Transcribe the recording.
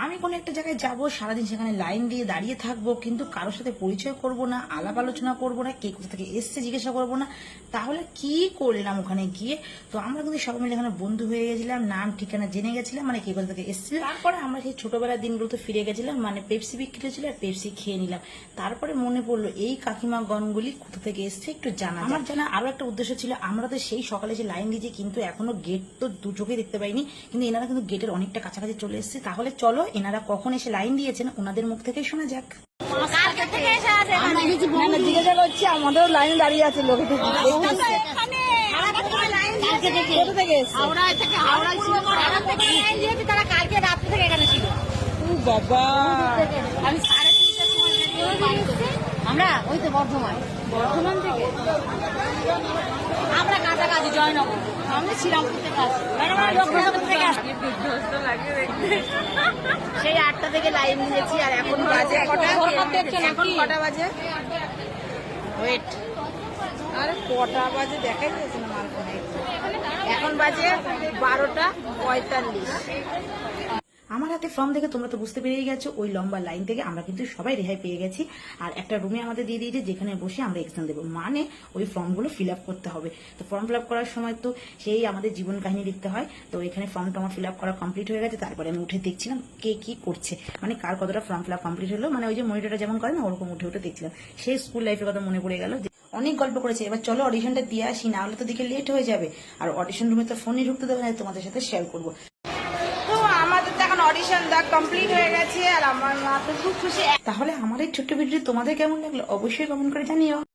আমি কোনো একটা জায়গায় যাব, সারাদিন সেখানে লাইন দিয়ে দাঁড়িয়ে থাকবো, কিন্তু কারোর সাথে পরিচয় করব না, আলাপ আলোচনা করবো না, কে কোথা থেকে এসছে জিজ্ঞাসা করবো না, তাহলে কি করলাম ওখানে গিয়ে? তো আমরা কিন্তু সবাই মিলে এখানে বন্ধু হয়ে গেছিলাম, নাম ঠিকানা জেনে গেছিলাম, মানে কে কোথা থেকে এসছিল। তারপরে আমরা সেই ছোটবেলার দিনগুলোতে ফিরে গেছিলাম, মানে পেপসি বিক্রি ছিল আর পেপসি খেয়ে নিলাম। তারপরে মনে পড়লো এই কাকিমা গণগুলি কোথা থেকে এসছে একটু জানা। আমার জানা আরো একটা উদ্দেশ্য ছিল, আমরা তো সেই সকালে যে লাইন দিয়েছি, কিন্তু এখনো গেট তো দু চোখে দেখতে পাইনি, কিন্তু এনারা কিন্তু গেটের অনেকটা কাছাকাছি চলে এসেছে। তাহলে চলো এনারা কখন এসে লাইন দিয়েছেন ওনাদের মুখ থেকেই শোনা যাক। জিজ্ঞাসা করছি, আমাদেরও লাইন দাঁড়িয়ে আছে, লোকে তারা কালকে রাত্রে থেকে এখানে ছিল। বাবা, আমি 3:30টার সময় আমরা ওই তো বর্ধমান থেকে আমরা কাছাকাছি জয়নগর, আমি শ্রীরামপুর থেকে আসি, সেই 8টা থেকে লাইন দিয়েছি। আর এখন বাজে কটা বাজে? ওয়েট, আরে কটা বাজে দেখাই যাচ্ছে না আমার ফোনে। এখন বাজে 12:45। আমার হাতে ফর্ম দেখে তোমরা তো বুঝতে পেরে গেছো, ওই লম্বা লাইন থেকে আমরা কিন্তু সবাই রেহাই পেয়ে গেছি। আর একটা রুমে আমাদের দিয়ে দিয়েছে, যেখানে বসে আমরা এক্সাম দেবো, মানে ওই ফর্মগুলো ফিল আপ করতে হবে। তো ফর্ম ফিল আপ করার সময় তো সেই আমাদের জীবন কাহিনী লিখতে হয়। তো এখানে ফর্মটা আমার ফিল আপ করা কমপ্লিট হয়ে গেছে। তারপরে আমি উঠে দেখছিলাম কে কি করছে, মানে কার কতটা ফর্ম ফিল আপ কমপ্লিট হলো, মানে ওই যে মনিটরটা যেমন করে না, ওরকম উঠে উঠে দেখছিলাম। সেই স্কুল লাইফের কথা মনে পড়ে গেল। অনেক গল্প করেছে, এবার চলো অডিশনটা দিয়ে আসি, না হলে তো দিকে লেট হয়ে যাবে। আর অডিশন রুমে তো ফোনই ঢুকতে দেবে না, তোমাদের সাথে শেয়ার করবো। তো আমাদের তো এখন অডিশন কমপ্লিট হয়ে গেছে, আর আমার মা তো খুব খুশি। তাহলে আমার এই ছোট্ট ভিডিও তোমাদের কেমন লাগলো অবশ্যই কমেন্ট করে জানিও।